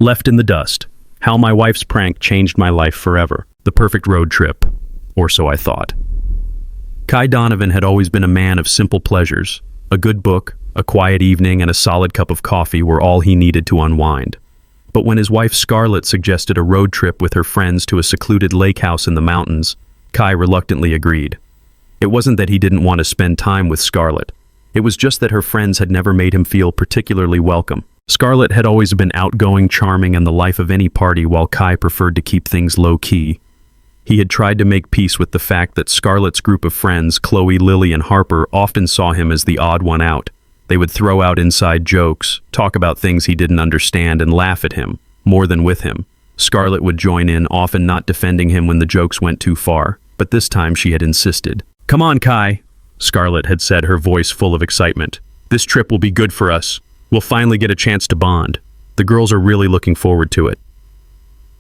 Left in the dust. How my wife's prank changed my life forever. The perfect road trip. Or so I thought. Kai Donovan had always been a man of simple pleasures. A good book, a quiet evening, and a solid cup of coffee were all he needed to unwind. But when his wife Scarlett suggested a road trip with her friends to a secluded lake house in the mountains, Kai reluctantly agreed. It wasn't that he didn't want to spend time with Scarlett. It was just that her friends had never made him feel particularly welcome. Scarlett had always been outgoing, charming, and the life of any party, while Kai preferred to keep things low-key. He had tried to make peace with the fact that Scarlett's group of friends, Chloe, Lily, and Harper, often saw him as the odd one out. They would throw out inside jokes, talk about things he didn't understand, and laugh at him, more than with him. Scarlett would join in, often not defending him when the jokes went too far, but this time she had insisted. "Come on, Kai," Scarlett had said, her voice full of excitement. "This trip will be good for us. We'll finally get a chance to bond. The girls are really looking forward to it."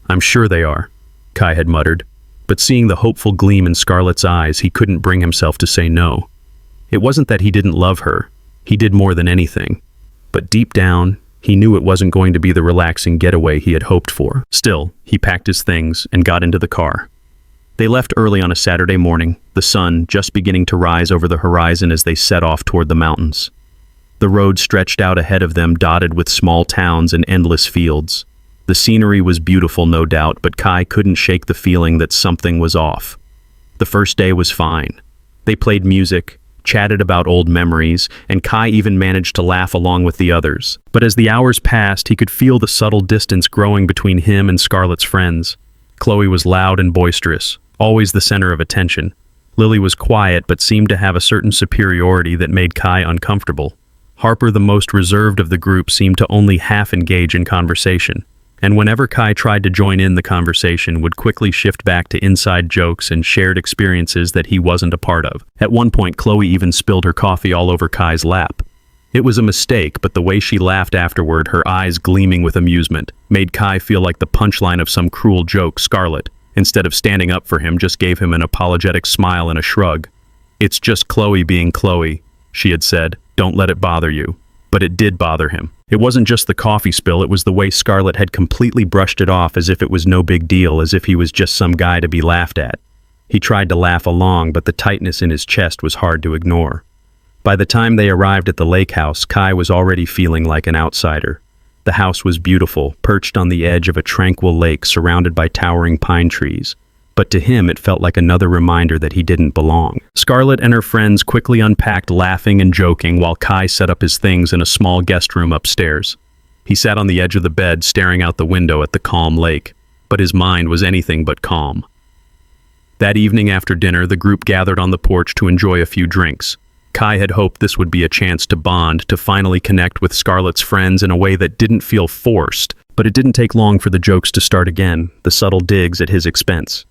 "I'm sure they are," Kai had muttered, but seeing the hopeful gleam in Scarlett's eyes, he couldn't bring himself to say no. It wasn't that he didn't love her. He did more than anything. But deep down, he knew it wasn't going to be the relaxing getaway he had hoped for. Still, he packed his things and got into the car. They left early on a Saturday morning, the sun just beginning to rise over the horizon as they set off toward the mountains. The road stretched out ahead of them, dotted with small towns and endless fields. The scenery was beautiful, no doubt, but Kai couldn't shake the feeling that something was off. The first day was fine. They played music, chatted about old memories, and Kai even managed to laugh along with the others. But as the hours passed, he could feel the subtle distance growing between him and Scarlett's friends. Chloe was loud and boisterous, always the center of attention. Lily was quiet but seemed to have a certain superiority that made Kai uncomfortable. Harper, the most reserved of the group, seemed to only half engage in conversation, and whenever Kai tried to join in the conversation, would quickly shift back to inside jokes and shared experiences that he wasn't a part of. At one point, Chloe even spilled her coffee all over Kai's lap. It was a mistake, but the way she laughed afterward, her eyes gleaming with amusement, made Kai feel like the punchline of some cruel joke. Scarlett, instead of standing up for him, just gave him an apologetic smile and a shrug. "It's just Chloe being Chloe," she had said. "Don't let it bother you." But it did bother him. It wasn't just the coffee spill, it was the way Scarlett had completely brushed it off as if it was no big deal, as if he was just some guy to be laughed at. He tried to laugh along, but the tightness in his chest was hard to ignore. By the time they arrived at the lake house, Kai was already feeling like an outsider. The house was beautiful, perched on the edge of a tranquil lake surrounded by towering pine trees. But to him it felt like another reminder that he didn't belong. Scarlett and her friends quickly unpacked, laughing and joking, while Kai set up his things in a small guest room upstairs. He sat on the edge of the bed, staring out the window at the calm lake, but his mind was anything but calm. That evening after dinner, the group gathered on the porch to enjoy a few drinks. Kai had hoped this would be a chance to bond, to finally connect with Scarlett's friends in a way that didn't feel forced, but it didn't take long for the jokes to start again, the subtle digs at his expense.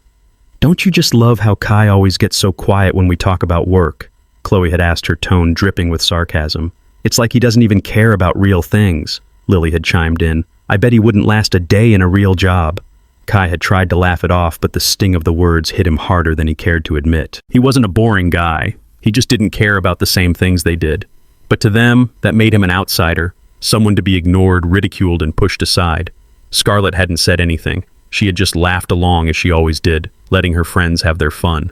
"Don't you just love how Kai always gets so quiet when we talk about work?" Chloe had asked, her tone dripping with sarcasm. "It's like he doesn't even care about real things," Lily had chimed in. "I bet he wouldn't last a day in a real job." Kai had tried to laugh it off, but the sting of the words hit him harder than he cared to admit. He wasn't a boring guy. He just didn't care about the same things they did. But to them, that made him an outsider, someone to be ignored, ridiculed, and pushed aside. Scarlett hadn't said anything. She had just laughed along as she always did, letting her friends have their fun.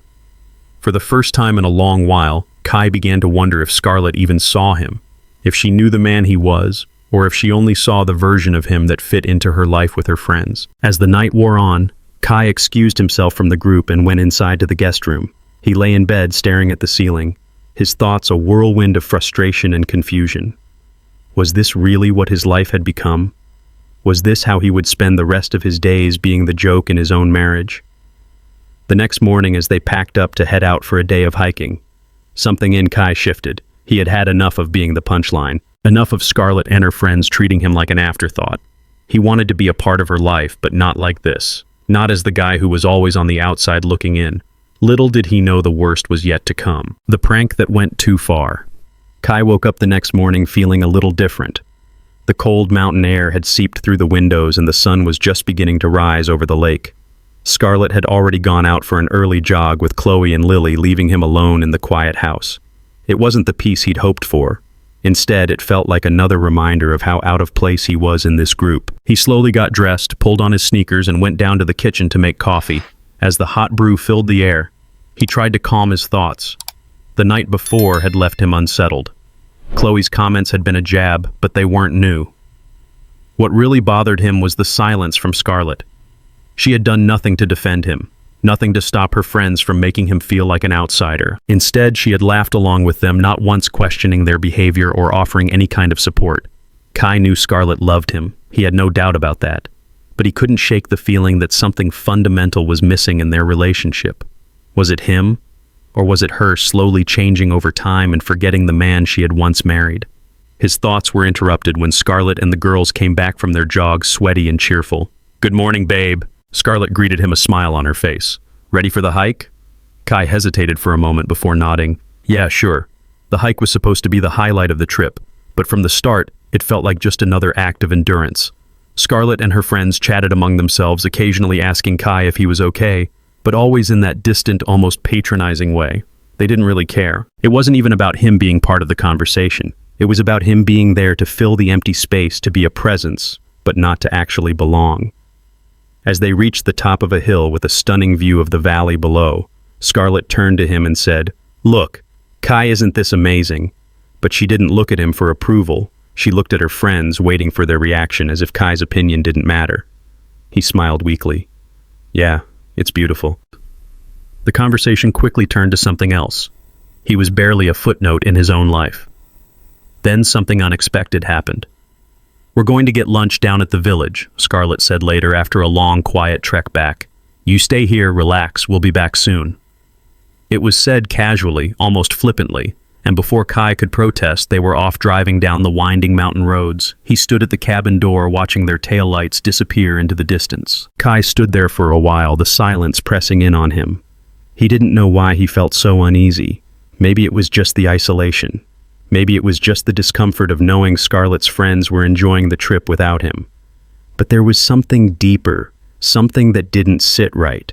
For the first time in a long while, Kai began to wonder if Scarlett even saw him, if she knew the man he was, or if she only saw the version of him that fit into her life with her friends. As the night wore on, Kai excused himself from the group and went inside to the guest room. He lay in bed staring at the ceiling, his thoughts a whirlwind of frustration and confusion. Was this really what his life had become? Was this how he would spend the rest of his days, being the joke in his own marriage? The next morning, as they packed up to head out for a day of hiking, something in Kai shifted. He had had enough of being the punchline, enough of Scarlett and her friends treating him like an afterthought. He wanted to be a part of her life, but not like this. Not as the guy who was always on the outside looking in. Little did he know the worst was yet to come. The prank that went too far. Kai woke up the next morning feeling a little different. The cold mountain air had seeped through the windows and the sun was just beginning to rise over the lake. Scarlett had already gone out for an early jog with Chloe and Lily, leaving him alone in the quiet house. It wasn't the peace he'd hoped for, Instead, it felt like another reminder of how out of place he was in this group. He slowly got dressed, pulled on his sneakers, and went down to the kitchen to make coffee. As the hot brew filled the air, he tried to calm his thoughts. The night before had left him unsettled. Chloe's comments had been a jab, but they weren't new. What really bothered him was the silence from Scarlett. She had done nothing to defend him, nothing to stop her friends from making him feel like an outsider. Instead, she had laughed along with them, not once questioning their behavior or offering any kind of support. Kai knew Scarlett loved him. He had no doubt about that. But he couldn't shake the feeling that something fundamental was missing in their relationship. Was it him? Or was it her slowly changing over time and forgetting the man she had once married? His thoughts were interrupted when Scarlett and the girls came back from their jog sweaty and cheerful. "Good morning, babe." Scarlett greeted him, a smile on her face. "Ready for the hike?" Kai hesitated for a moment before nodding. "Yeah, sure." The hike was supposed to be the highlight of the trip, but from the start, it felt like just another act of endurance. Scarlett and her friends chatted among themselves, occasionally asking Kai if he was okay, but always in that distant, almost patronizing way. They didn't really care. It wasn't even about him being part of the conversation. It was about him being there to fill the empty space, to be a presence, but not to actually belong. As they reached the top of a hill with a stunning view of the valley below, Scarlett turned to him and said, "Look, Kai, isn't this amazing?" But she didn't look at him for approval. She looked at her friends, waiting for their reaction, as if Kai's opinion didn't matter. He smiled weakly. "Yeah, it's beautiful." The conversation quickly turned to something else. He was barely a footnote in his own life. Then something unexpected happened. "We're going to get lunch down at the village," Scarlett said later after a long, quiet trek back. "You stay here, relax, we'll be back soon." It was said casually, almost flippantly, and before Kai could protest, they were off driving down the winding mountain roads. He stood at the cabin door watching their taillights disappear into the distance. Kai stood there for a while, the silence pressing in on him. He didn't know why he felt so uneasy. Maybe it was just the isolation. Maybe it was just the discomfort of knowing Scarlett's friends were enjoying the trip without him. But there was something deeper, something that didn't sit right.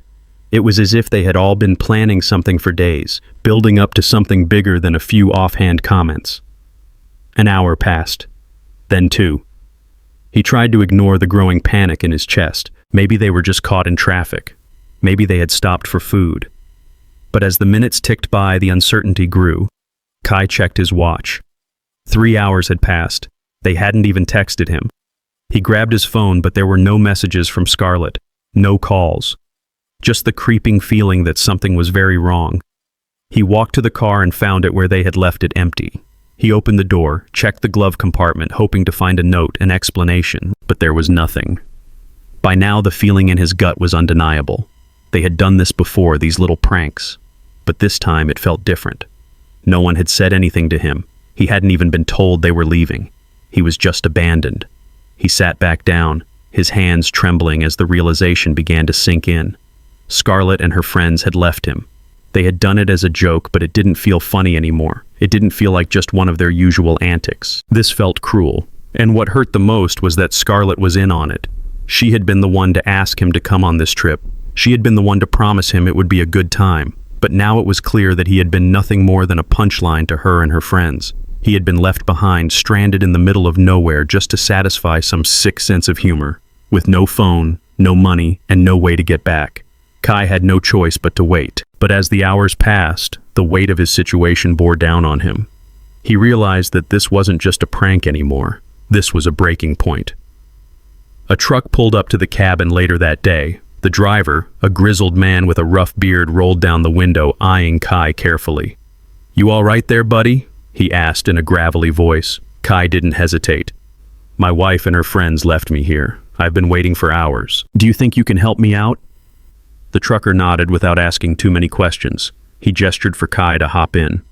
It was as if they had all been planning something for days, building up to something bigger than a few offhand comments. An hour passed. Then 2. He tried to ignore the growing panic in his chest. Maybe they were just caught in traffic. Maybe they had stopped for food. But as the minutes ticked by, the uncertainty grew. Kai checked his watch. 3 hours had passed. They hadn't even texted him. He grabbed his phone, but there were no messages from Scarlett, no calls. Just the creeping feeling that something was very wrong. He walked to the car and found it where they had left it empty. He opened the door, checked the glove compartment, hoping to find a note, an explanation, but there was nothing. By now, the feeling in his gut was undeniable. They had done this before, these little pranks. But this time it felt different. No one had said anything to him. He hadn't even been told they were leaving. He was just abandoned. He sat back down, his hands trembling as the realization began to sink in. Scarlett and her friends had left him. They had done it as a joke, but it didn't feel funny anymore. It didn't feel like just one of their usual antics. This felt cruel. And what hurt the most was that Scarlett was in on it. She had been the one to ask him to come on this trip. She had been the one to promise him it would be a good time. But now it was clear that he had been nothing more than a punchline to her and her friends. He had been left behind, stranded in the middle of nowhere just to satisfy some sick sense of humor, with no phone, no money, and no way to get back. Kai had no choice but to wait. But as the hours passed, the weight of his situation bore down on him. He realized that this wasn't just a prank anymore. This was a breaking point. A truck pulled up to the cabin later that day. The driver, a grizzled man with a rough beard, rolled down the window, eyeing Kai carefully. "You all right there, buddy?" he asked in a gravelly voice. Kai didn't hesitate. "My wife and her friends left me here. I've been waiting for hours. Do you think you can help me out?" The trucker nodded without asking too many questions. He gestured for Kai to hop in.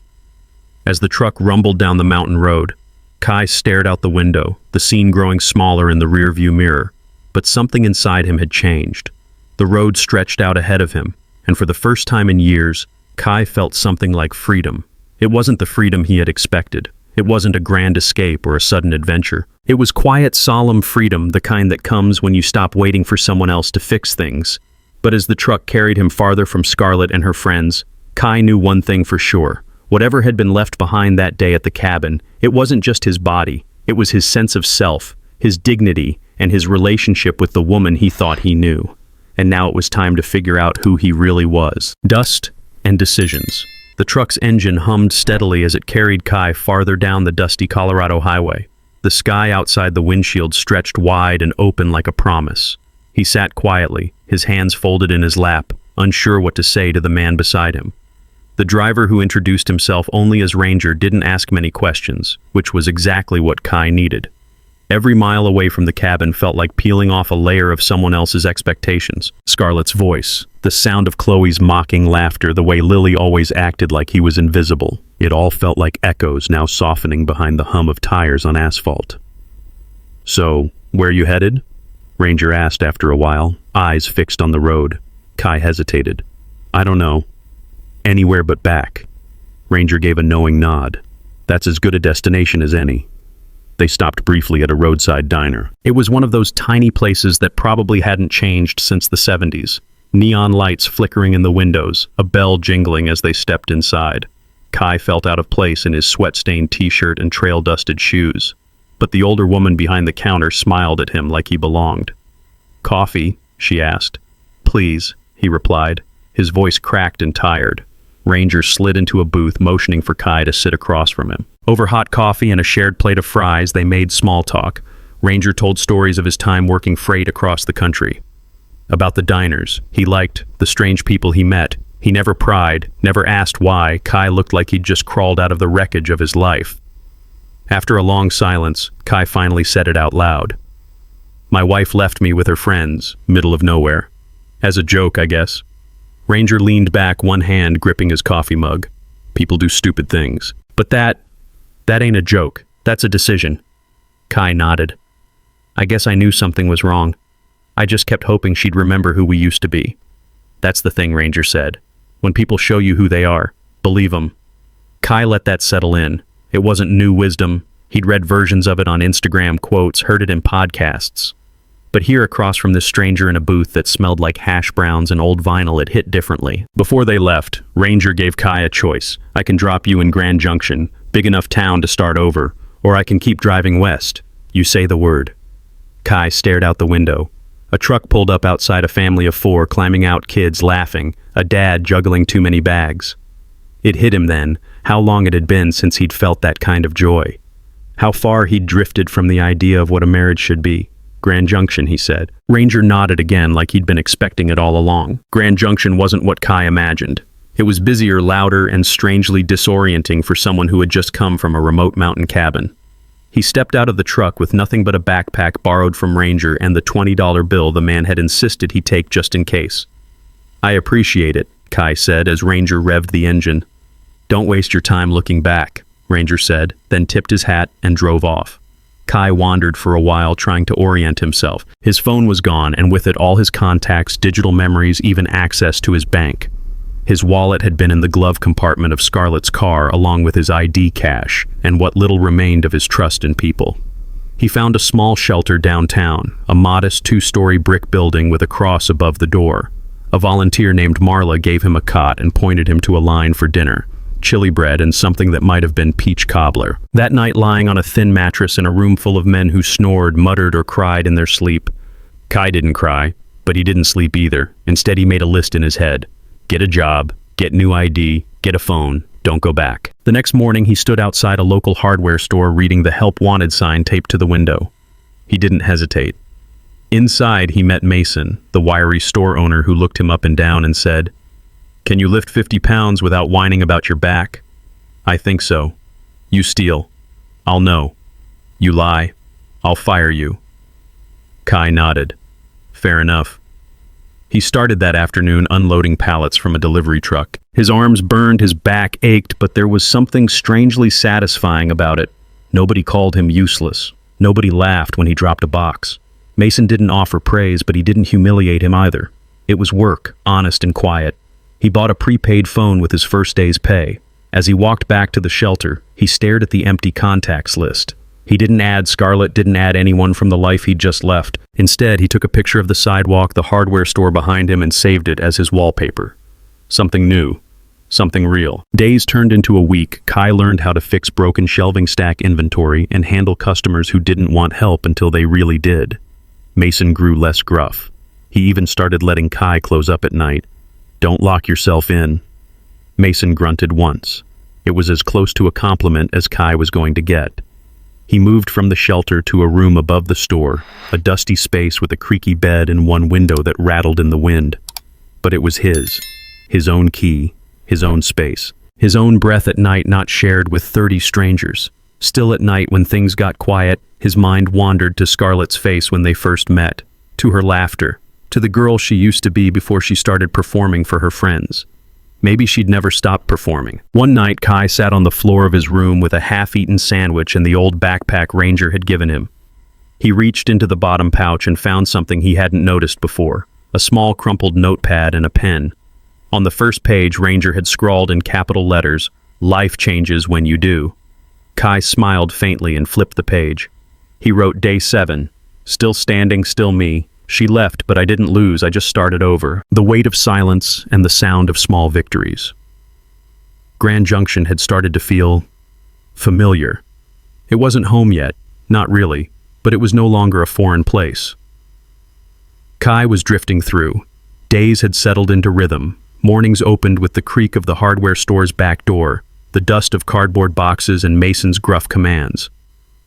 As the truck rumbled down the mountain road, Kai stared out the window, the scene growing smaller in the rearview mirror. But something inside him had changed. The road stretched out ahead of him, and for the first time in years, Kai felt something like freedom. It wasn't the freedom he had expected. It wasn't a grand escape or a sudden adventure. It was quiet, solemn freedom, the kind that comes when you stop waiting for someone else to fix things. But as the truck carried him farther from Scarlett and her friends, Kai knew one thing for sure. Whatever had been left behind that day at the cabin, it wasn't just his body, it was his sense of self, his dignity, and his relationship with the woman he thought he knew. And now it was time to figure out who he really was. Dust and decisions. The truck's engine hummed steadily as it carried Kai farther down the dusty Colorado highway. The sky outside the windshield stretched wide and open like a promise. He sat quietly, his hands folded in his lap, unsure what to say to the man beside him. The driver, who introduced himself only as Ranger, didn't ask many questions, which was exactly what Kai needed. Every mile away from the cabin felt like peeling off a layer of someone else's expectations. Scarlett's voice, the sound of Chloe's mocking laughter, the way Lily always acted like he was invisible. It all felt like echoes now softening behind the hum of tires on asphalt. "So, where you headed?" Ranger asked after a while, eyes fixed on the road. Kai hesitated. "I don't know. Anywhere but back." Ranger gave a knowing nod. "That's as good a destination as any." They stopped briefly at a roadside diner. It was one of those tiny places that probably hadn't changed since the 70s. Neon lights flickering in the windows, a bell jingling as they stepped inside. Kai felt out of place in his sweat-stained t-shirt and trail-dusted shoes. But the older woman behind the counter smiled at him like he belonged. "Coffee?" she asked. "Please," he replied, his voice cracked and tired. Ranger slid into a booth, motioning for Kai to sit across from him. Over hot coffee and a shared plate of fries, they made small talk. Ranger told stories of his time working freight across the country. About the diners he liked, the strange people he met. He never pried, never asked why. Kai looked like he'd just crawled out of the wreckage of his life. After a long silence, Kai finally said it out loud. "My wife left me with her friends, middle of nowhere. As a joke, I guess." Ranger leaned back, one hand gripping his coffee mug. "People do stupid things. But that ain't a joke. That's a decision." Kai nodded. "I guess I knew something was wrong. I just kept hoping she'd remember who we used to be." "That's the thing," Ranger said. "When people show you who they are, believe them." Kai let that settle in. It wasn't new wisdom. He'd read versions of it on Instagram quotes, heard it in podcasts. But here, across from this stranger in a booth that smelled like hash browns and old vinyl, it hit differently. Before they left, Ranger gave Kai a choice. "I can drop you in Grand Junction, big enough town to start over, or I can keep driving west. You say the word." Kai stared out the window. A truck pulled up outside a family of 4, climbing out, kids laughing, a dad juggling too many bags. It hit him then, how long it had been since he'd felt that kind of joy. How far he'd drifted from the idea of what a marriage should be. "Grand Junction," he said. Ranger nodded again, like he'd been expecting it all along. Grand Junction wasn't what Kai imagined. It was busier, louder, and strangely disorienting for someone who had just come from a remote mountain cabin. He stepped out of the truck with nothing but a backpack borrowed from Ranger and the $20 bill the man had insisted he take just in case. "I appreciate it," Kai said as Ranger revved the engine. "Don't waste your time looking back," Ranger said, then tipped his hat and drove off. Kai wandered for a while, trying to orient himself. His phone was gone, and with it all his contacts, digital memories, even access to his bank. His wallet had been in the glove compartment of Scarlett's car, along with his ID cash, and what little remained of his trust in people. He found a small shelter downtown, a modest 2-story brick building with a cross above the door. A volunteer named Marla gave him a cot and pointed him to a line for dinner. Chili bread and something that might have been peach cobbler. That night, lying on a thin mattress in a room full of men who snored, muttered, or cried in their sleep. Kai didn't cry, but he didn't sleep either. Instead, he made a list in his head. Get a job, get new ID, get a phone, don't go back. The next morning, he stood outside a local hardware store reading the Help Wanted sign taped to the window. He didn't hesitate. Inside, he met Mason, the wiry store owner who looked him up and down and said, "Can you lift 50 pounds without whining about your back?" "I think so." "You steal." "I'll know." "You lie." "I'll fire you." Kai nodded. "Fair enough." He started that afternoon unloading pallets from a delivery truck. His arms burned, his back ached, but there was something strangely satisfying about it. Nobody called him useless. Nobody laughed when he dropped a box. Mason didn't offer praise, but he didn't humiliate him either. It was work, honest and quiet. He bought a prepaid phone with his first day's pay. As he walked back to the shelter, he stared at the empty contacts list. He didn't add Scarlett, didn't add anyone from the life he'd just left. Instead, he took a picture of the sidewalk, the hardware store behind him, and saved it as his wallpaper. Something new. Something real. Days turned into a week. Kai learned how to fix broken shelving stack inventory and handle customers who didn't want help until they really did. Mason grew less gruff. He even started letting Kai close up at night. "Don't lock yourself in." Mason grunted once. It was as close to a compliment as Kai was going to get. He moved from the shelter to a room above the store, a dusty space with a creaky bed and one window that rattled in the wind. But it was his own key, his own space, his own breath at night not shared with 30 strangers. Still at night when things got quiet, his mind wandered to Scarlett's face when they first met, to her laughter, to the girl she used to be before she started performing for her friends. Maybe she'd never stop performing. One night, Kai sat on the floor of his room with a half-eaten sandwich and the old backpack Ranger had given him. He reached into the bottom pouch and found something he hadn't noticed before, a small crumpled notepad and a pen. On the first page, Ranger had scrawled in capital letters, "Life changes when you do." Kai smiled faintly and flipped the page. He wrote Day 7, "Still standing, still me. She left, but I didn't lose, I just started over." The weight of silence and the sound of small victories. Grand Junction had started to feel familiar. It wasn't home yet, not really, but it was no longer a foreign place. Kai was drifting through. Days had settled into rhythm. Mornings opened with the creak of the hardware store's back door, the dust of cardboard boxes and Mason's gruff commands.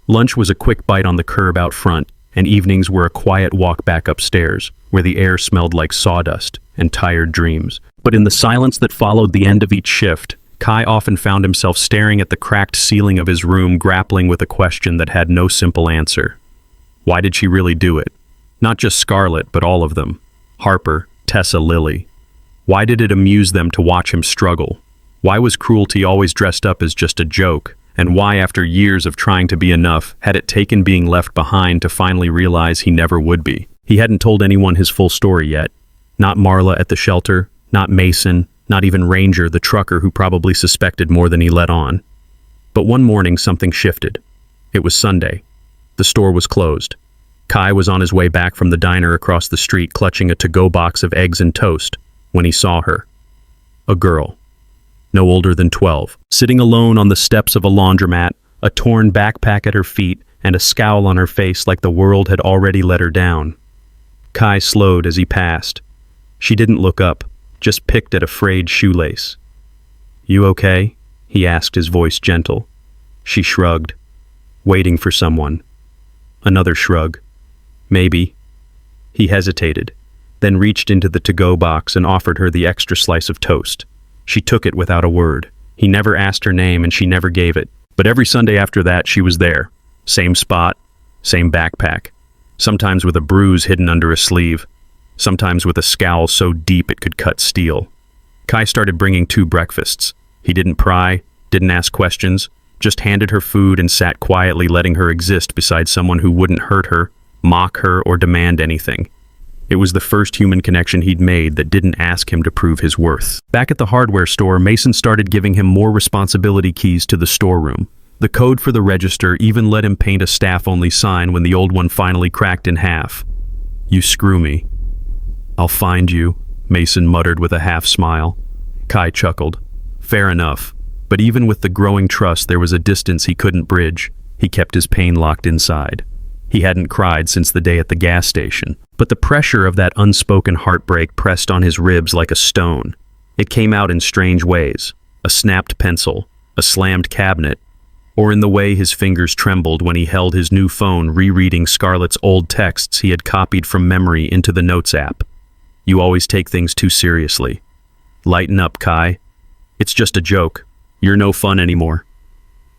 Lunch was a quick bite on the curb out front, and evenings were a quiet walk back upstairs, where the air smelled like sawdust and tired dreams. But in the silence that followed the end of each shift, Kai often found himself staring at the cracked ceiling of his room, grappling with a question that had no simple answer. Why did she really do it? Not just Scarlett, but all of them. Harper, Tessa, Lily. Why did it amuse them to watch him struggle? Why was cruelty always dressed up as just a joke? And why, after years of trying to be enough, had it taken being left behind to finally realize he never would be? He hadn't told anyone his full story yet. Not Marla at the shelter, not Mason, not even Ranger, the trucker who probably suspected more than he let on. But one morning something shifted. It was Sunday. The store was closed. Kai was on his way back from the diner across the street, clutching a to-go box of eggs and toast, when he saw her. A girl. No older than 12, sitting alone on the steps of a laundromat, a torn backpack at her feet, and a scowl on her face like the world had already let her down. Kai slowed as he passed. She didn't look up, just picked at a frayed shoelace. "You okay?" he asked, his voice gentle. She shrugged, waiting for someone. Another shrug. "Maybe." He hesitated, then reached into the to-go box and offered her the extra slice of toast. She took it without a word. He never asked her name and she never gave it. But every Sunday after that, she was there. Same spot, same backpack. Sometimes with a bruise hidden under a sleeve. Sometimes with a scowl so deep it could cut steel. Kai started bringing 2 breakfasts. He didn't pry, didn't ask questions, just handed her food and sat quietly letting her exist beside someone who wouldn't hurt her, mock her, or demand anything. It was the first human connection he'd made that didn't ask him to prove his worth. Back at the hardware store, Mason started giving him more responsibility keys to the storeroom. The code for the register even let him paint a staff-only sign when the old one finally cracked in half. "You screw me." "I'll find you," Mason muttered with a half-smile. Kai chuckled. Fair enough. But even with the growing trust, there was a distance he couldn't bridge. He kept his pain locked inside. He hadn't cried since the day at the gas station, but the pressure of that unspoken heartbreak pressed on his ribs like a stone. It came out in strange ways: a snapped pencil, a slammed cabinet, or in the way his fingers trembled when he held his new phone rereading Scarlett's old texts he had copied from memory into the Notes app. "You always take things too seriously. Lighten up, Kai. It's just a joke. You're no fun anymore."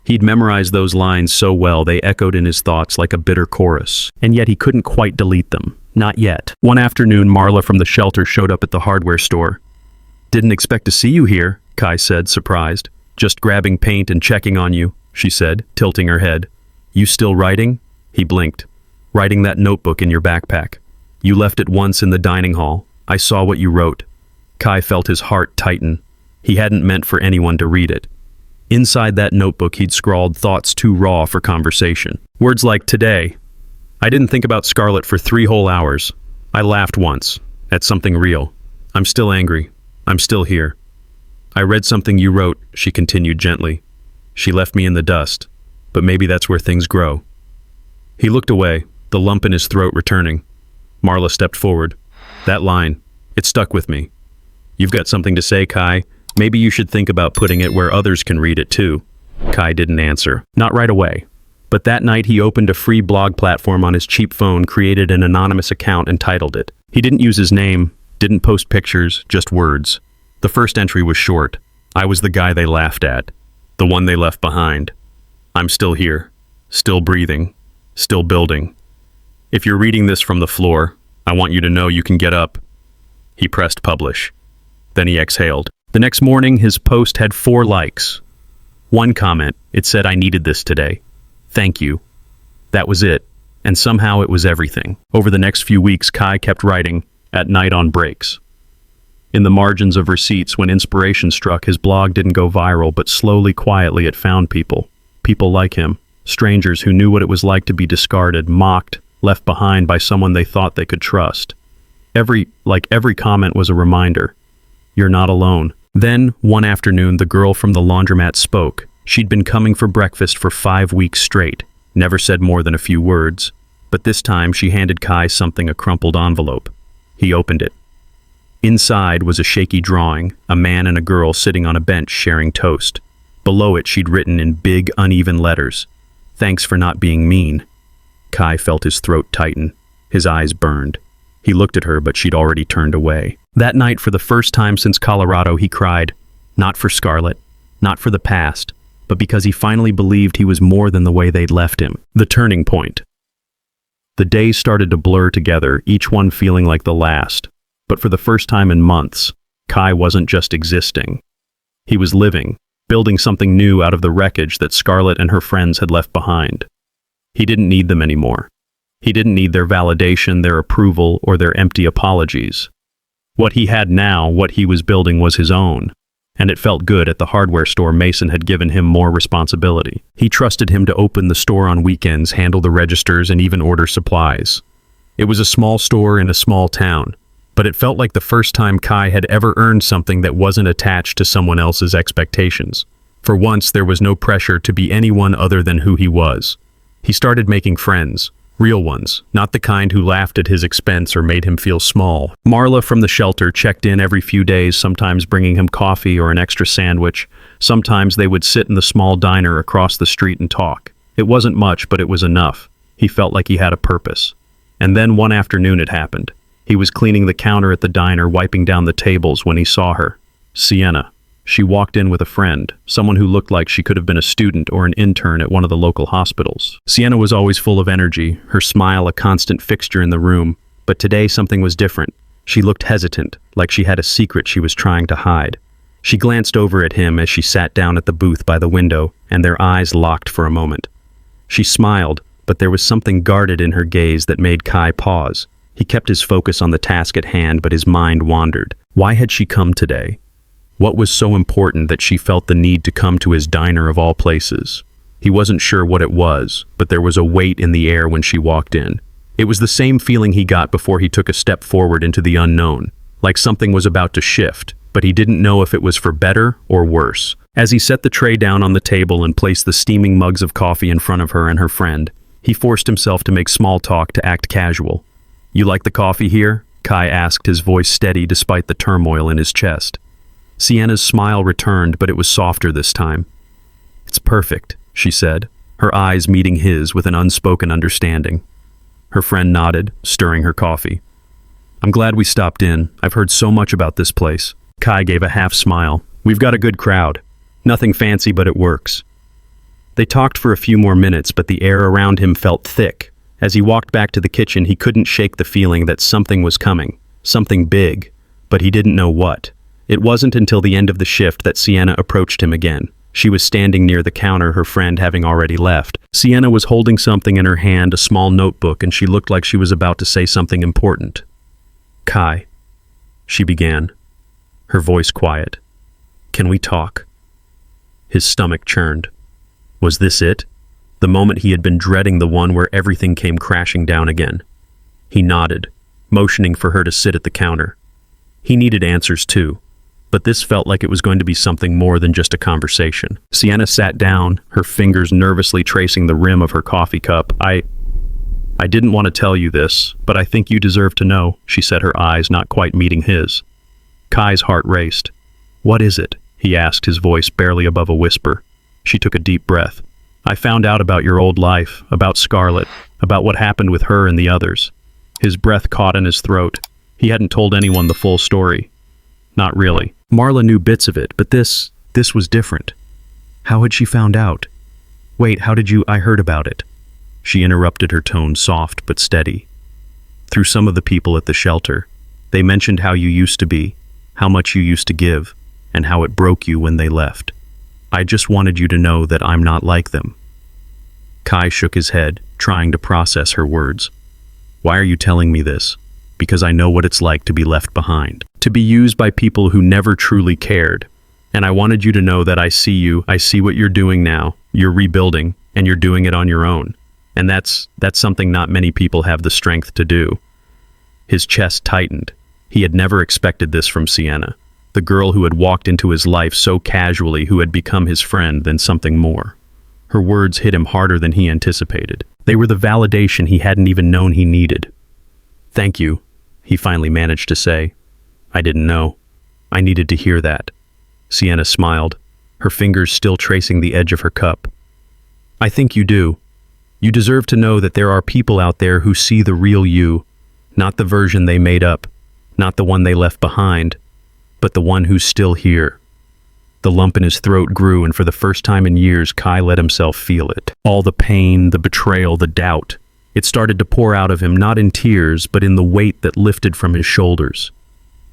He'd memorized those lines so well they echoed in his thoughts like a bitter chorus, and yet he couldn't quite delete them. Not yet. One afternoon, Marla from the shelter showed up at the hardware store. "Didn't expect to see you here," Kai said, surprised. "Just grabbing paint and checking on you," she said, tilting her head. "You still writing?" He blinked. "Writing that notebook in your backpack. You left it once in the dining hall. I saw what you wrote." Kai felt his heart tighten. He hadn't meant for anyone to read it. Inside that notebook, he'd scrawled thoughts too raw for conversation. Words like, "Today, I didn't think about Scarlett for 3 whole hours. I laughed once, at something real. I'm still angry. I'm still here. I read something you wrote, she continued gently. She left me in the dust, but maybe that's where things grow. He looked away, the lump in his throat returning. Marla stepped forward. That line, it stuck with me. You've got something to say, Kai. Maybe you should think about putting it where others can read it too. Kai didn't answer. Not right away. But that night he opened a free blog platform on his cheap phone, created an anonymous account and titled it. He didn't use his name, didn't post pictures, just words. The first entry was short. I was the guy they laughed at. The one they left behind. I'm still here. Still breathing. Still building. If you're reading this from the floor, I want you to know you can get up. He pressed publish. Then he exhaled. The next morning, his post had 4 likes. One comment, it said, I needed this today. Thank you. That was it. And somehow it was everything. Over the next few weeks, Kai kept writing, at night on breaks. In the margins of receipts, when inspiration struck, his blog didn't go viral, but slowly, quietly, it found people. People like him. Strangers who knew what it was like to be discarded, mocked, left behind by someone they thought they could trust. Every comment was a reminder. You're not alone. Then, one afternoon, the girl from the laundromat spoke. She'd been coming for breakfast for 5 weeks straight, never said more than a few words. But this time, she handed Kai something, a crumpled envelope. He opened it. Inside was a shaky drawing, a man and a girl sitting on a bench sharing toast. Below it, she'd written in big, uneven letters, "Thanks for not being mean." Kai felt his throat tighten. His eyes burned. He looked at her, but she'd already turned away. That night, for the first time since Colorado, he cried, not for Scarlett, not for the past, but because he finally believed he was more than the way they'd left him. The turning point. The days started to blur together, each one feeling like the last. But for the first time in months, Kai wasn't just existing. He was living, building something new out of the wreckage that Scarlett and her friends had left behind. He didn't need them anymore. He didn't need their validation, their approval, or their empty apologies. What he had now, what he was building, was his own. And it felt good. At the hardware store, Mason had given him more responsibility. He trusted him to open the store on weekends, handle the registers, and even order supplies. It was a small store in a small town, but it felt like the first time Kai had ever earned something that wasn't attached to someone else's expectations. For once, there was no pressure to be anyone other than who he was. He started making friends. Real ones, not the kind who laughed at his expense or made him feel small. Marla from the shelter checked in every few days, sometimes bringing him coffee or an extra sandwich. Sometimes they would sit in the small diner across the street and talk. It wasn't much, but it was enough. He felt like he had a purpose. And then one afternoon it happened. He was cleaning the counter at the diner, wiping down the tables, when he saw her. Sienna. She walked in with a friend, someone who looked like she could have been a student or an intern at one of the local hospitals. Sienna was always full of energy, her smile a constant fixture in the room, but today something was different. She looked hesitant, like she had a secret she was trying to hide. She glanced over at him as she sat down at the booth by the window, and their eyes locked for a moment. She smiled, but there was something guarded in her gaze that made Kai pause. He kept his focus on the task at hand, but his mind wandered. Why had she come today? What was so important that she felt the need to come to his diner of all places? He wasn't sure what it was, but there was a weight in the air when she walked in. It was the same feeling he got before he took a step forward into the unknown, like something was about to shift, but he didn't know if it was for better or worse. As he set the tray down on the table and placed the steaming mugs of coffee in front of her and her friend, he forced himself to make small talk, to act casual. "You like the coffee here?" Kai asked, his voice steady despite the turmoil in his chest. Sienna's smile returned, but it was softer this time. "It's perfect," she said, her eyes meeting his with an unspoken understanding. Her friend nodded, stirring her coffee. "I'm glad we stopped in. I've heard so much about this place." Kai gave a half smile. "We've got a good crowd. Nothing fancy, but it works." They talked for a few more minutes, but the air around him felt thick. As he walked back to the kitchen, he couldn't shake the feeling that something was coming, something big, but he didn't know what. It wasn't until the end of the shift that Sienna approached him again. She was standing near the counter, her friend having already left. Sienna was holding something in her hand, a small notebook, and she looked like she was about to say something important. "Kai," she began, her voice quiet. "Can we talk?" His stomach churned. Was this it? The moment he had been dreading, the one where everything came crashing down again. He nodded, motioning for her to sit at the counter. He needed answers too, but this felt like it was going to be something more than just a conversation. Sienna sat down, her fingers nervously tracing the rim of her coffee cup. I didn't want to tell you this, but I think you deserve to know, she said, her eyes not quite meeting his. Kai's heart raced. What is it? He asked, his voice barely above a whisper. She took a deep breath. I found out about your old life, about Scarlett, about what happened with her and the others. His breath caught in his throat. He hadn't told anyone the full story. Not really. Marla knew bits of it, but this was different. How had she found out? Wait, I heard about it. She interrupted, her tone soft but steady. Through some of the people at the shelter. They mentioned how you used to be, how much you used to give, and how it broke you when they left. I just wanted you to know that I'm not like them. Kai shook his head, trying to process her words. Why are you telling me this? Because I know what it's like to be left behind, to be used by people who never truly cared. And I wanted you to know that I see you, I see what you're doing now. You're rebuilding, and you're doing it on your own. And that's something not many people have the strength to do. His chest tightened. He had never expected this from Sienna, the girl who had walked into his life so casually, who had become his friend, then something more. Her words hit him harder than he anticipated. They were the validation he hadn't even known he needed. Thank you, he finally managed to say. I didn't know. I needed to hear that. Sienna smiled, her fingers still tracing the edge of her cup. I think you do. You deserve to know that there are people out there who see the real you, not the version they made up, not the one they left behind, but the one who's still here. The lump in his throat grew, and for the first time in years, Kai let himself feel it. All the pain, the betrayal, the doubt. It started to pour out of him, not in tears, but in the weight that lifted from his shoulders.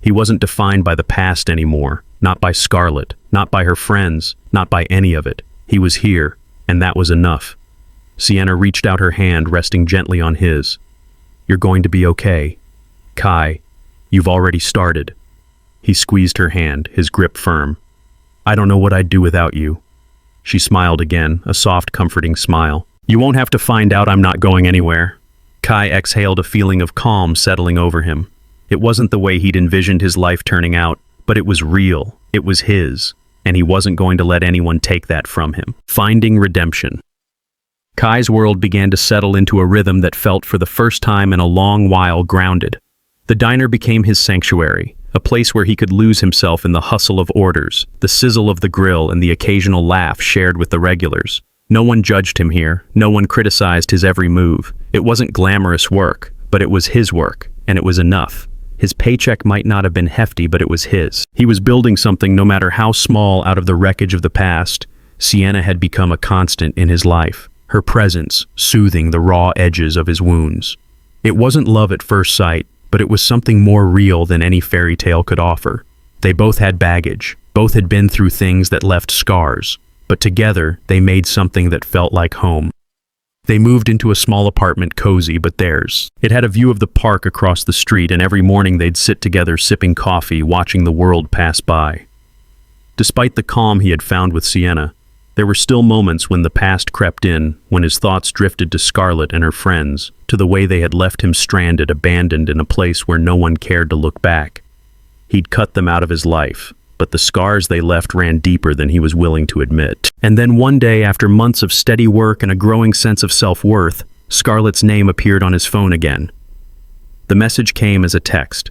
He wasn't defined by the past anymore, not by Scarlett, not by her friends, not by any of it. He was here, and that was enough. Sienna reached out her hand, resting gently on his. You're going to be okay. Kai, you've already started. He squeezed her hand, his grip firm. I don't know what I'd do without you. She smiled again, a soft, comforting smile. You won't have to find out. I'm not going anywhere. Kai exhaled, a feeling of calm settling over him. It wasn't the way he'd envisioned his life turning out, but it was real. It was his, and he wasn't going to let anyone take that from him. Finding redemption. Kai's world began to settle into a rhythm that felt, for the first time in a long while, grounded. The diner became his sanctuary, a place where he could lose himself in the hustle of orders, the sizzle of the grill, and the occasional laugh shared with the regulars. No one judged him here, no one criticized his every move. It wasn't glamorous work, but it was his work, and it was enough. His paycheck might not have been hefty, but it was his. He was building something, no matter how small, out of the wreckage of the past. Sienna had become a constant in his life, her presence soothing the raw edges of his wounds. It wasn't love at first sight, but it was something more real than any fairy tale could offer. They both had baggage, both had been through things that left scars, but together they made something that felt like home. They moved into a small apartment, cozy but theirs. It had a view of the park across the street, and every morning they'd sit together sipping coffee, watching the world pass by. Despite the calm he had found with Sienna, there were still moments when the past crept in, when his thoughts drifted to Scarlett and her friends, to the way they had left him stranded, abandoned in a place where no one cared to look back. He'd cut them out of his life, but the scars they left ran deeper than he was willing to admit. And then one day, after months of steady work and a growing sense of self-worth, Scarlett's name appeared on his phone again. The message came as a text.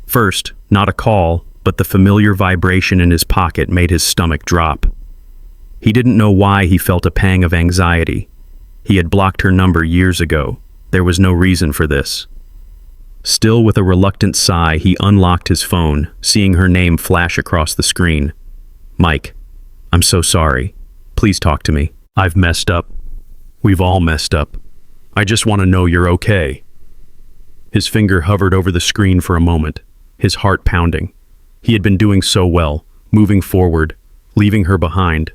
First, not a call, but the familiar vibration in his pocket made his stomach drop. He didn't know why he felt a pang of anxiety. He had blocked her number years ago. There was no reason for this. Still, with a reluctant sigh, he unlocked his phone, seeing her name flash across the screen. Mike, I'm so sorry. Please talk to me. I've messed up. We've all messed up. I just want to know you're okay. His finger hovered over the screen for a moment, his heart pounding. He had been doing so well, moving forward, leaving her behind.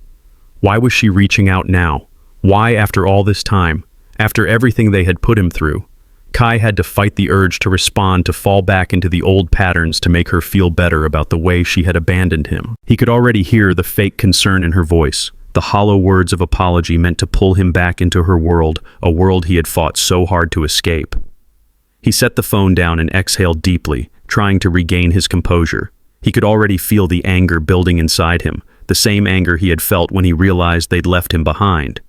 Why was she reaching out now? Why, after all this time, after everything they had put him through? Kai had to fight the urge to respond, to fall back into the old patterns, to make her feel better about the way she had abandoned him. He could already hear the fake concern in her voice, the hollow words of apology meant to pull him back into her world, a world he had fought so hard to escape. He set the phone down and exhaled deeply, trying to regain his composure. He could already feel the anger building inside him, the same anger he had felt when he realized they'd left him behind.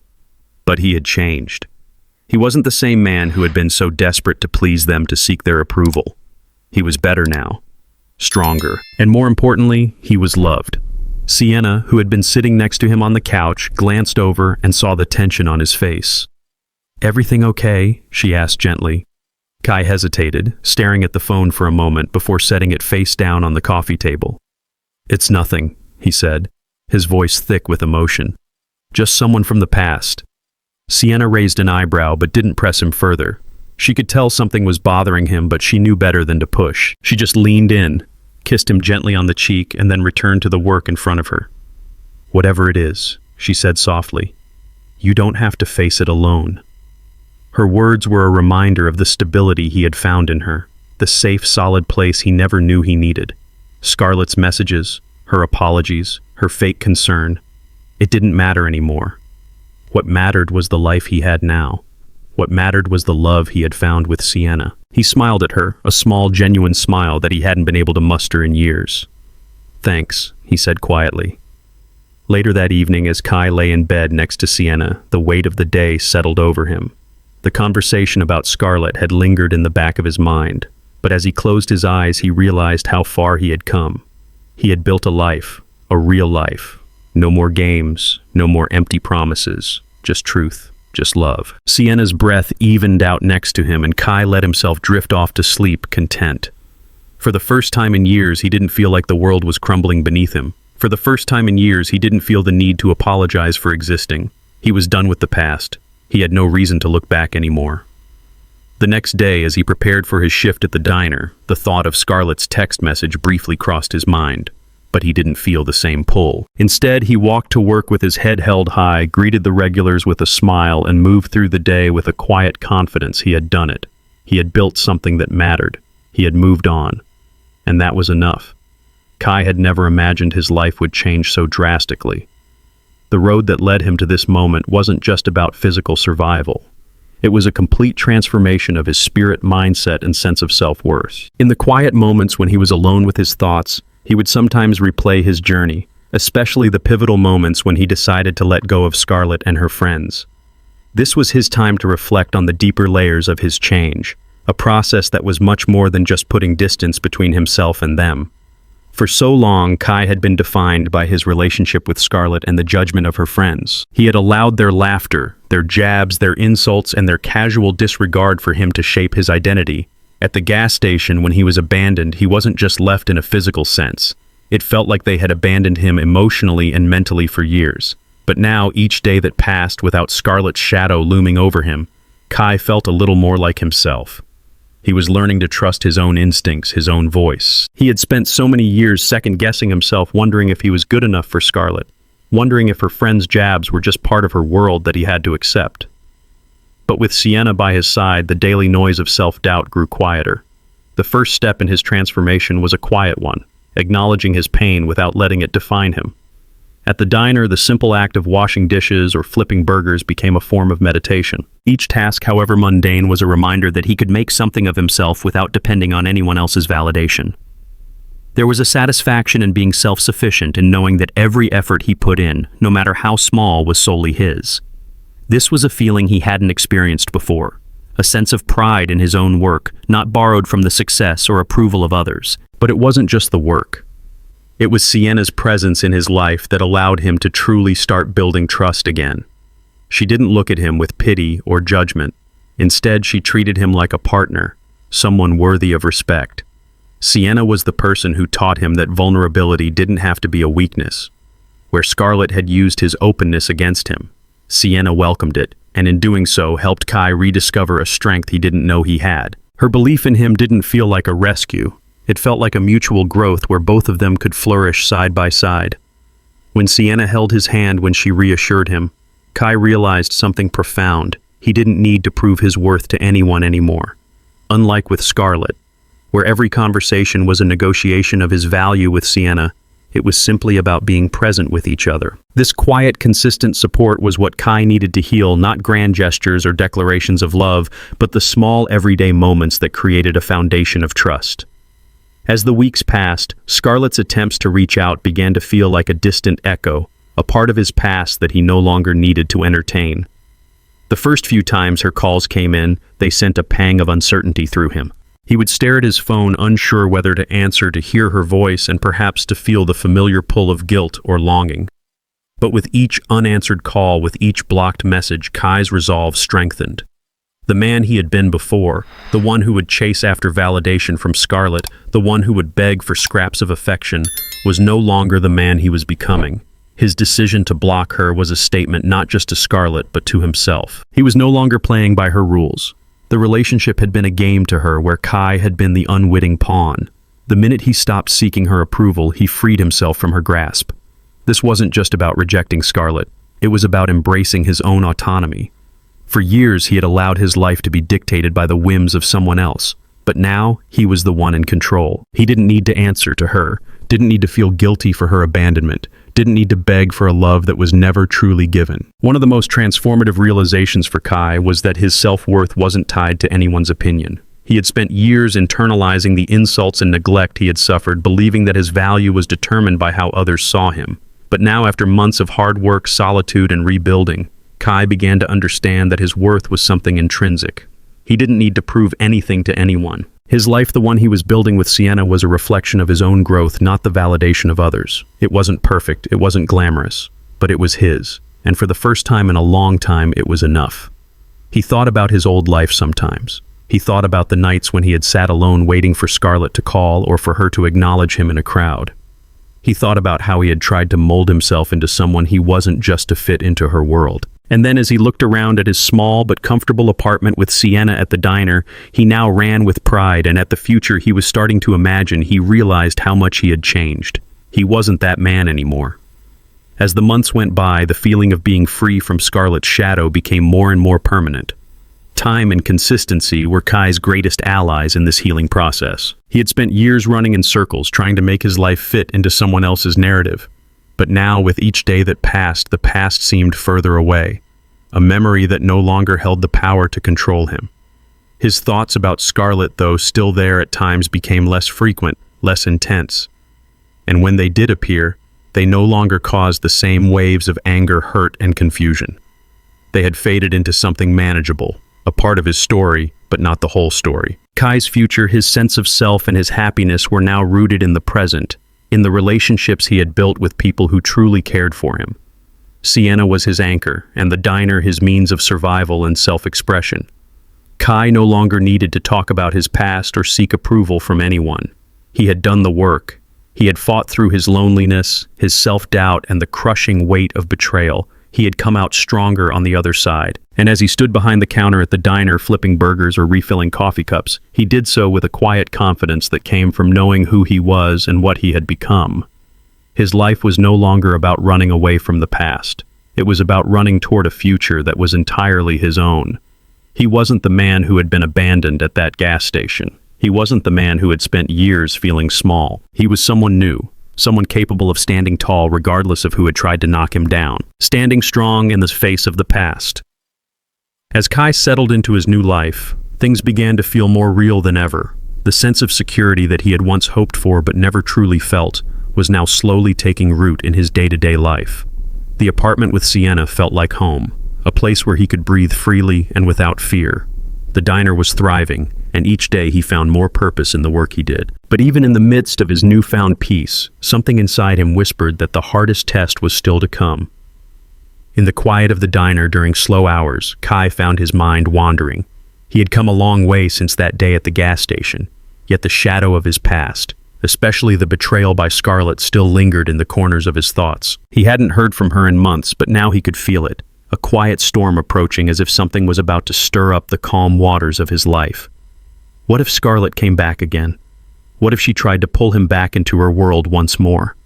But he had changed. He wasn't the same man who had been so desperate to please them to seek their approval. He was better now, stronger, and more importantly, he was loved. Sienna, who had been sitting next to him on the couch, glanced over and saw the tension on his face. "Everything okay?" she asked gently. Kai hesitated, staring at the phone for a moment before setting it face down on the coffee table. "It's nothing," he said, his voice thick with emotion. "Just someone from the past." Sienna raised an eyebrow but didn't press him further. She could tell something was bothering him, but she knew better than to push. She just leaned in, kissed him gently on the cheek, and then returned to the work in front of her. "Whatever it is," she said softly, "you don't have to face it alone." Her words were a reminder of the stability he had found in her, the safe, solid place he never knew he needed. Scarlett's messages, her apologies, her fake concern, it didn't matter anymore. What mattered was the life he had now. What mattered was the love he had found with Sienna. He smiled at her, a small, genuine smile that he hadn't been able to muster in years. "Thanks," he said quietly. Later that evening, as Kai lay in bed next to Sienna, the weight of the day settled over him. The conversation about Scarlett had lingered in the back of his mind, but as he closed his eyes, he realized how far he had come. He had built a life, a real life. No more games, no more empty promises, just truth, just love. Sienna's breath evened out next to him, and Kai let himself drift off to sleep, content. For the first time in years, he didn't feel like the world was crumbling beneath him. For the first time in years, he didn't feel the need to apologize for existing. He was done with the past. He had no reason to look back anymore. The next day, as he prepared for his shift at the diner, the thought of Scarlett's text message briefly crossed his mind. But he didn't feel the same pull. Instead, he walked to work with his head held high, greeted the regulars with a smile, and moved through the day with a quiet confidence. He had done it. He had built something that mattered. He had moved on. And that was enough. Kai had never imagined his life would change so drastically. The road that led him to this moment wasn't just about physical survival. It was a complete transformation of his spirit, mindset, and sense of self-worth. In the quiet moments when he was alone with his thoughts, he would sometimes replay his journey, especially the pivotal moments when he decided to let go of Scarlett and her friends. This was his time to reflect on the deeper layers of his change, a process that was much more than just putting distance between himself and them. For so long, Kai had been defined by his relationship with Scarlett and the judgment of her friends. He had allowed their laughter, their jabs, their insults, and their casual disregard for him to shape his identity. At the gas station, when he was abandoned, he wasn't just left in a physical sense. It felt like they had abandoned him emotionally and mentally for years. But now, each day that passed without Scarlett's shadow looming over him, Kai felt a little more like himself. He was learning to trust his own instincts, his own voice. He had spent so many years second-guessing himself, wondering if he was good enough for Scarlett, wondering if her friends' jabs were just part of her world that he had to accept. But with Sienna by his side, the daily noise of self-doubt grew quieter. The first step in his transformation was a quiet one, acknowledging his pain without letting it define him. At the diner, the simple act of washing dishes or flipping burgers became a form of meditation. Each task, however mundane, was a reminder that he could make something of himself without depending on anyone else's validation. There was a satisfaction in being self-sufficient, in knowing that every effort he put in, no matter how small, was solely his. This was a feeling he hadn't experienced before, a sense of pride in his own work, not borrowed from the success or approval of others. But it wasn't just the work. It was Sienna's presence in his life that allowed him to truly start building trust again. She didn't look at him with pity or judgment. Instead, she treated him like a partner, someone worthy of respect. Sienna was the person who taught him that vulnerability didn't have to be a weakness. Where Scarlett had used his openness against him, Sienna welcomed it, and in doing so helped Kai rediscover a strength he didn't know he had. Her belief in him didn't feel like a rescue. It felt like a mutual growth where both of them could flourish side by side. When Sienna held his hand when she reassured him, Kai realized something profound. He didn't need to prove his worth to anyone anymore. Unlike with Scarlett, where every conversation was a negotiation of his value with Sienna, it was simply about being present with each other. This quiet, consistent support was what Kai needed to heal, not grand gestures or declarations of love, but the small, everyday moments that created a foundation of trust. As the weeks passed, Scarlett's attempts to reach out began to feel like a distant echo, a part of his past that he no longer needed to entertain. The first few times her calls came in, they sent a pang of uncertainty through him. He would stare at his phone, unsure whether to answer, to hear her voice, and perhaps to feel the familiar pull of guilt or longing. But with each unanswered call, with each blocked message, Kai's resolve strengthened. The man he had been before, the one who would chase after validation from Scarlett, the one who would beg for scraps of affection, was no longer the man he was becoming. His decision to block her was a statement not just to Scarlett, but to himself. He was no longer playing by her rules. The relationship had been a game to her where Kai had been the unwitting pawn. The minute he stopped seeking her approval, he freed himself from her grasp. This wasn't just about rejecting Scarlett. It was about embracing his own autonomy. For years, he had allowed his life to be dictated by the whims of someone else. But now, he was the one in control. He didn't need to answer to her, didn't need to feel guilty for her abandonment, didn't need to beg for a love that was never truly given. One of the most transformative realizations for Kai was that his self-worth wasn't tied to anyone's opinion. He had spent years internalizing the insults and neglect he had suffered, believing that his value was determined by how others saw him. But now, after months of hard work, solitude, and rebuilding, Kai began to understand that his worth was something intrinsic. He didn't need to prove anything to anyone. His life, the one he was building with Sienna, was a reflection of his own growth, not the validation of others. It wasn't perfect, it wasn't glamorous, but it was his. And for the first time in a long time, it was enough. He thought about his old life sometimes. He thought about the nights when he had sat alone waiting for Scarlett to call or for her to acknowledge him in a crowd. He thought about how he had tried to mold himself into someone he wasn't just to fit into her world. And then as he looked around at his small but comfortable apartment with Sienna at the diner, he now ran with pride, and at the future he was starting to imagine, he realized how much he had changed. He wasn't that man anymore. As the months went by, the feeling of being free from Scarlett's shadow became more and more permanent. Time and consistency were Kai's greatest allies in this healing process. He had spent years running in circles, trying to make his life fit into someone else's narrative. But now, with each day that passed, the past seemed further away, a memory that no longer held the power to control him. His thoughts about Scarlett, though still there at times, became less frequent, less intense. And when they did appear, they no longer caused the same waves of anger, hurt, and confusion. They had faded into something manageable, a part of his story, but not the whole story. Kai's future, his sense of self, and his happiness were now rooted in the present, in the relationships he had built with people who truly cared for him. Sienna was his anchor, and the diner his means of survival and self-expression. Kai no longer needed to talk about his past or seek approval from anyone. He had done the work. He had fought through his loneliness, his self-doubt, and the crushing weight of betrayal. He had come out stronger on the other side. And as he stood behind the counter at the diner flipping burgers or refilling coffee cups, he did so with a quiet confidence that came from knowing who he was and what he had become. His life was no longer about running away from the past. It was about running toward a future that was entirely his own. He wasn't the man who had been abandoned at that gas station. He wasn't the man who had spent years feeling small. He was someone new. Someone capable of standing tall regardless of who had tried to knock him down, standing strong in the face of the past. As Kai settled into his new life, things began to feel more real than ever. The sense of security that he had once hoped for but never truly felt was now slowly taking root in his day-to-day life. The apartment with Sienna felt like home, a place where he could breathe freely and without fear. The diner was thriving, and each day he found more purpose in the work he did. But even in the midst of his newfound peace, something inside him whispered that the hardest test was still to come. In the quiet of the diner during slow hours, Kai found his mind wandering. He had come a long way since that day at the gas station, yet the shadow of his past, especially the betrayal by Scarlett, still lingered in the corners of his thoughts. He hadn't heard from her in months, but now he could feel it, a quiet storm approaching, as if something was about to stir up the calm waters of his life. What if Scarlett came back again? What if she tried to pull him back into her world once more?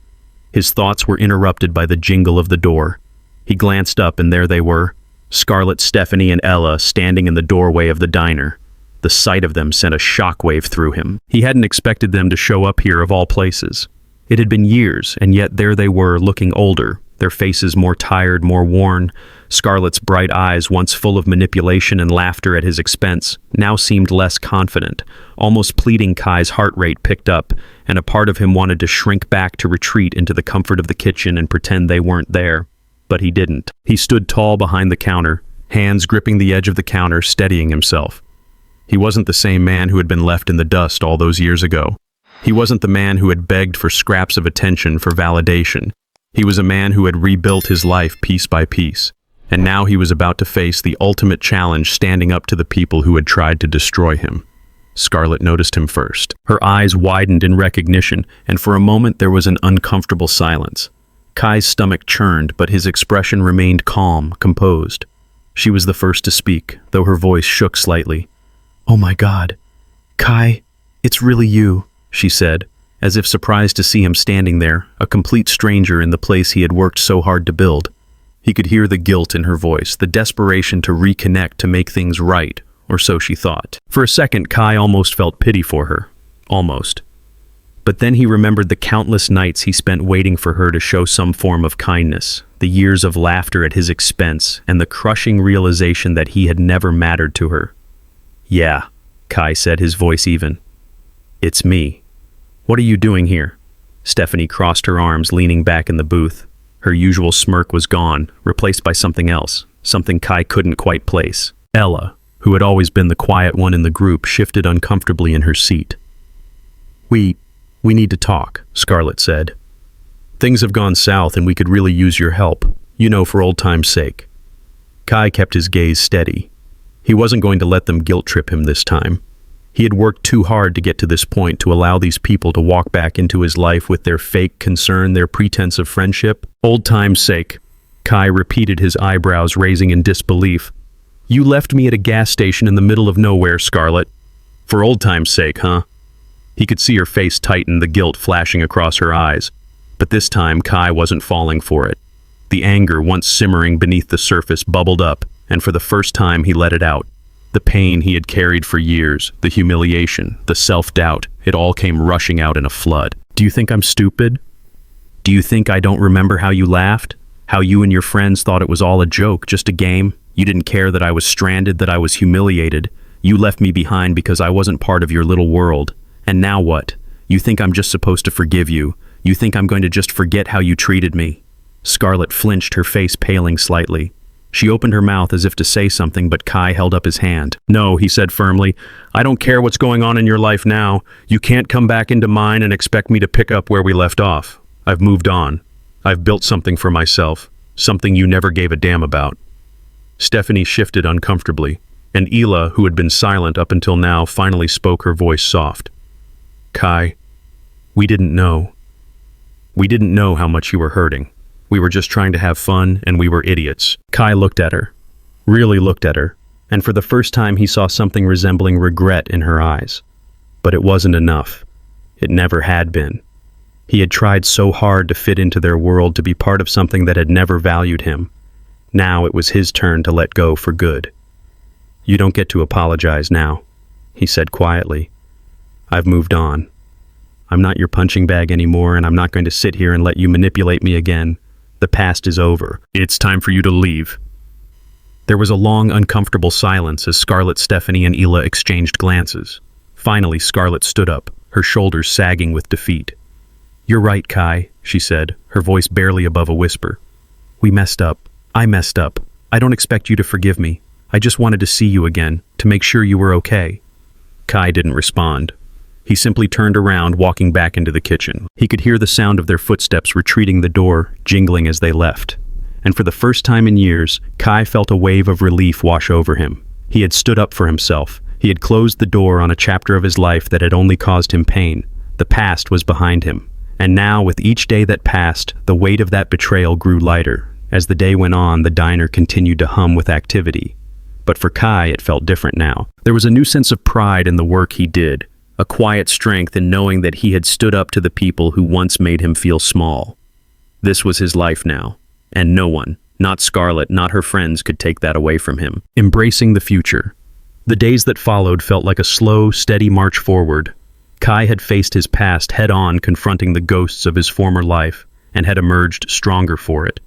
His thoughts were interrupted by the jingle of the door. He glanced up, and there they were, Scarlett, Stephanie, and Ella standing in the doorway of the diner. The sight of them sent a shockwave through him. He hadn't expected them to show up here of all places. It had been years, and yet there they were, looking older, their faces more tired, more worn. Scarlett's bright eyes, once full of manipulation and laughter at his expense, now seemed less confident. Almost pleading, Kai's heart rate picked up, and a part of him wanted to shrink back to retreat into the comfort of the kitchen and pretend they weren't there. But he didn't. He stood tall behind the counter, hands gripping the edge of the counter, steadying himself. He wasn't the same man who had been left in the dust all those years ago. He wasn't the man who had begged for scraps of attention, for validation. He was a man who had rebuilt his life piece by piece, and now he was about to face the ultimate challenge, standing up to the people who had tried to destroy him. Scarlett noticed him first. Her eyes widened in recognition, and for a moment there was an uncomfortable silence. Kai's stomach churned, but his expression remained calm, composed. She was the first to speak, though her voice shook slightly. "Oh my God. Kai, it's really you," she said, as if surprised to see him standing there, a complete stranger in the place he had worked so hard to build. He could hear the guilt in her voice, the desperation to reconnect, to make things right, or so she thought. For a second, Kai almost felt pity for her. Almost. But then he remembered the countless nights he spent waiting for her to show some form of kindness, the years of laughter at his expense, and the crushing realization that he had never mattered to her. "Yeah," Kai said, his voice even. "It's me. What are you doing here?" Stephanie crossed her arms, leaning back in the booth. Her usual smirk was gone, replaced by something else, something Kai couldn't quite place. Ella, who had always been the quiet one in the group, shifted uncomfortably in her seat. We need to talk," Scarlett said. "Things have gone south and we could really use your help, for old time's sake." Kai kept his gaze steady. He wasn't going to let them guilt trip him this time. He had worked too hard to get to this point, to allow these people to walk back into his life with their fake concern, their pretense of friendship. "Old time's sake," Kai repeated, his eyebrows raising in disbelief. "You left me at a gas station in the middle of nowhere, Scarlett. For old time's sake, huh?" He could see her face tighten, the guilt flashing across her eyes. But this time, Kai wasn't falling for it. The anger, once simmering beneath the surface, bubbled up, and for the first time he let it out. The pain he had carried for years, the humiliation, the self-doubt, it all came rushing out in a flood. "Do you think I'm stupid? Do you think I don't remember how you laughed? How you and your friends thought it was all a joke, just a game? You didn't care that I was stranded, that I was humiliated. You left me behind because I wasn't part of your little world. And now what? You think I'm just supposed to forgive you? You think I'm going to just forget how you treated me?" Scarlett flinched, her face paling slightly. She opened her mouth as if to say something, but Kai held up his hand. "No," he said firmly. "I don't care what's going on in your life now. You can't come back into mine and expect me to pick up where we left off. I've moved on. I've built something for myself, something you never gave a damn about." Stephanie shifted uncomfortably, and Ela, who had been silent up until now, finally spoke, her voice soft. "Kai, we didn't know. We didn't know how much you were hurting. We were just trying to have fun, and we were idiots." Kai looked at her, really looked at her, and for the first time he saw something resembling regret in her eyes. But it wasn't enough. It never had been. He had tried so hard to fit into their world, to be part of something that had never valued him. Now it was his turn to let go for good. "You don't get to apologize now," he said quietly. "I've moved on. I'm not your punching bag anymore, and I'm not going to sit here and let you manipulate me again. The past is over. It's time for you to leave." There was a long, uncomfortable silence as Scarlett, Stephanie, and Ela exchanged glances. Finally, Scarlett stood up, her shoulders sagging with defeat. "You're right, Kai," she said, her voice barely above a whisper. "We messed up. I messed up. I don't expect you to forgive me. I just wanted to see you again, to make sure you were okay." Kai didn't respond. He simply turned around, walking back into the kitchen. He could hear the sound of their footsteps retreating, the door jingling as they left. And for the first time in years, Kai felt a wave of relief wash over him. He had stood up for himself. He had closed the door on a chapter of his life that had only caused him pain. The past was behind him. And now, with each day that passed, the weight of that betrayal grew lighter. As the day went on, the diner continued to hum with activity. But for Kai, it felt different now. There was a new sense of pride in the work he did. A quiet strength in knowing that he had stood up to the people who once made him feel small. This was his life now, and no one, not Scarlett, not her friends, could take that away from him. Embracing the future. The days that followed felt like a slow, steady march forward. Kai had faced his past head-on, confronting the ghosts of his former life, and had emerged stronger for it.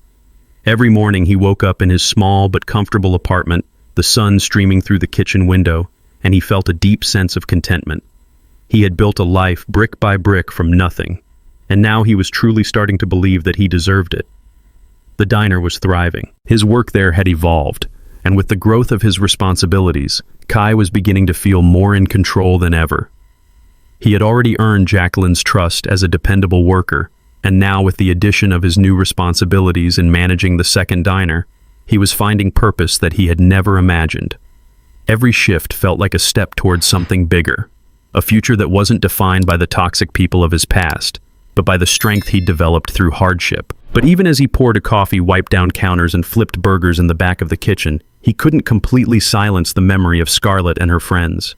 Every morning he woke up in his small but comfortable apartment, the sun streaming through the kitchen window, and he felt a deep sense of contentment. He had built a life brick by brick from nothing, and now he was truly starting to believe that he deserved it. The diner was thriving. His work there had evolved, and with the growth of his responsibilities, Kai was beginning to feel more in control than ever. He had already earned Jacqueline's trust as a dependable worker, and now with the addition of his new responsibilities in managing the second diner, he was finding purpose that he had never imagined. Every shift felt like a step towards something bigger, a future that wasn't defined by the toxic people of his past, but by the strength he'd developed through hardship. But even as he poured a coffee, wiped down counters, and flipped burgers in the back of the kitchen, he couldn't completely silence the memory of Scarlett and her friends.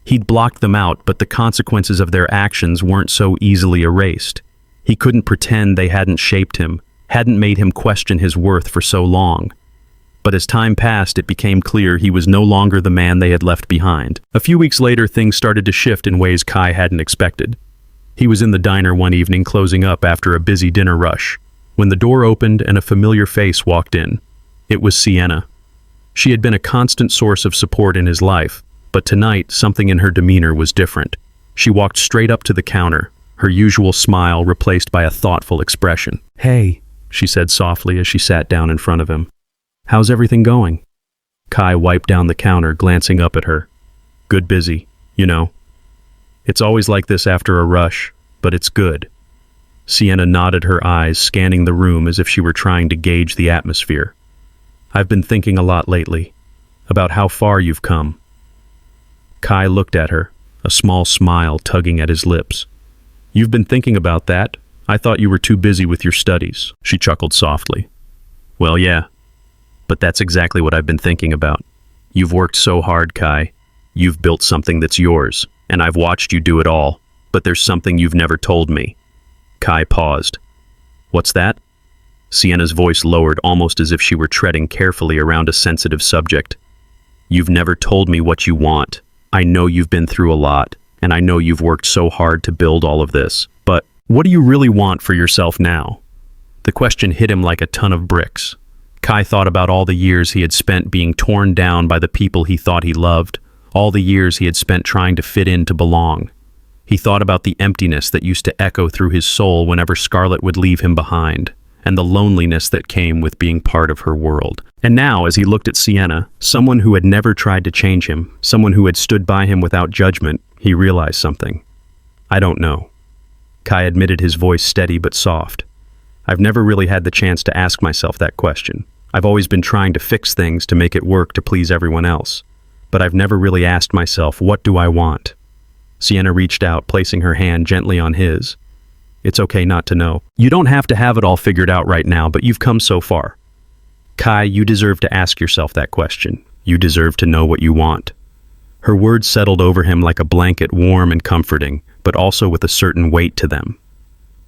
He'd blocked them out, but the consequences of their actions weren't so easily erased. He couldn't pretend they hadn't shaped him, hadn't made him question his worth for so long. But as time passed, it became clear he was no longer the man they had left behind. A few weeks later, things started to shift in ways Kai hadn't expected. He was in the diner one evening, closing up after a busy dinner rush, when the door opened and a familiar face walked in. It was Sienna. She had been a constant source of support in his life, but tonight something in her demeanor was different. She walked straight up to the counter, her usual smile replaced by a thoughtful expression. "Hey," she said softly as she sat down in front of him. "How's everything going?" Kai wiped down the counter, glancing up at her. "Good, busy, you know. It's always like this after a rush, but it's good." Sienna nodded, her eyes scanning the room as if she were trying to gauge the atmosphere. "I've been thinking a lot lately, about how far you've come." Kai looked at her, a small smile tugging at his lips. "You've been thinking about that? I thought you were too busy with your studies." She chuckled softly. "Well, yeah, but that's exactly what I've been thinking about. You've worked so hard, Kai. You've built something that's yours, and I've watched you do it all, but there's something you've never told me." Kai paused. "What's that?" Sienna's voice lowered, almost as if she were treading carefully around a sensitive subject. "You've never told me what you want. I know you've been through a lot, and I know you've worked so hard to build all of this, but what do you really want for yourself now?" The question hit him like a ton of bricks. Kai thought about all the years he had spent being torn down by the people he thought he loved, all the years he had spent trying to fit in, to belong. He thought about the emptiness that used to echo through his soul whenever Scarlett would leave him behind, and the loneliness that came with being part of her world. And now, as he looked at Sienna, someone who had never tried to change him, someone who had stood by him without judgment, he realized something. "I don't know." Kai admitted, his voice steady but soft. "I've never really had the chance to ask myself that question. I've always been trying to fix things to make it work to please everyone else. But I've never really asked myself, what do I want?" Sienna reached out, placing her hand gently on his. "It's okay not to know. You don't have to have it all figured out right now, but you've come so far. Kai, you deserve to ask yourself that question. You deserve to know what you want." Her words settled over him like a blanket, warm and comforting, but also with a certain weight to them.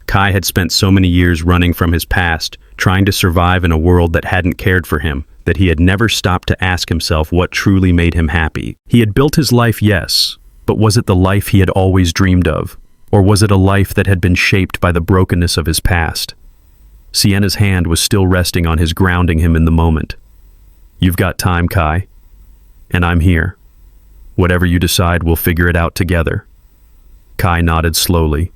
Kai had spent so many years running from his past, trying to survive in a world that hadn't cared for him, that he had never stopped to ask himself what truly made him happy. He had built his life, yes, but was it the life he had always dreamed of? Or was it a life that had been shaped by the brokenness of his past? Sienna's hand was still resting on his, grounding him in the moment. "You've got time, Kai, and I'm here. Whatever you decide, we'll figure it out together." Kai nodded slowly,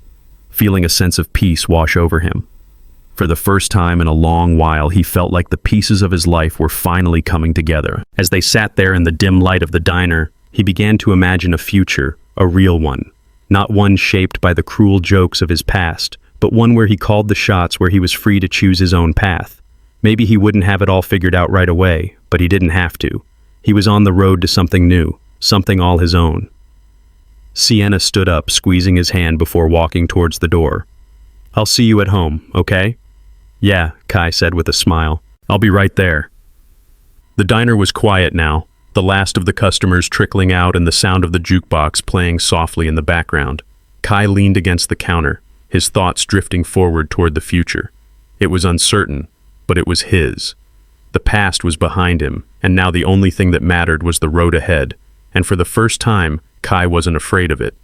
feeling a sense of peace wash over him. For the first time in a long while, he felt like the pieces of his life were finally coming together. As they sat there in the dim light of the diner, he began to imagine a future, a real one. Not one shaped by the cruel jokes of his past, but one where he called the shots, where he was free to choose his own path. Maybe he wouldn't have it all figured out right away, but he didn't have to. He was on the road to something new, something all his own. Sienna stood up, squeezing his hand before walking towards the door. "I'll see you at home, okay?" "Yeah," Kai said with a smile. "I'll be right there." The diner was quiet now, the last of the customers trickling out and the sound of the jukebox playing softly in the background. Kai leaned against the counter, his thoughts drifting forward toward the future. It was uncertain, but it was his. The past was behind him, and now the only thing that mattered was the road ahead, and for the first time, Kai wasn't afraid of it.